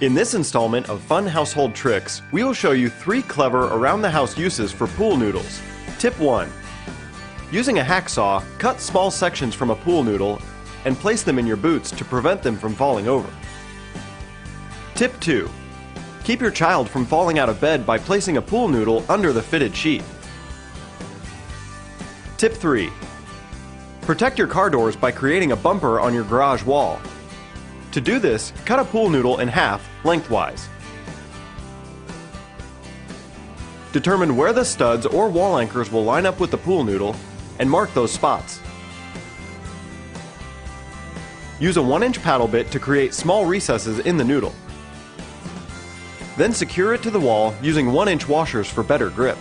In this installment of Fun Household Tricks, we will show you 3 clever around-the-house uses for pool noodles. Tip 1. Using a hacksaw, cut small sections from a pool noodle and place them in your boots to prevent them from falling over. Tip 2. Keep your child from falling out of bed by placing a pool noodle under the fitted sheet. Tip 3. Protect your car doors by creating a bumper on your garage wall. To do this, cut a pool noodle in half lengthwise. Determine where the studs or wall anchors will line up with the pool noodle and mark those spots. Use a 1-inch paddle bit to create small recesses in the noodle. Then secure it to the wall using 1-inch washers for better grip.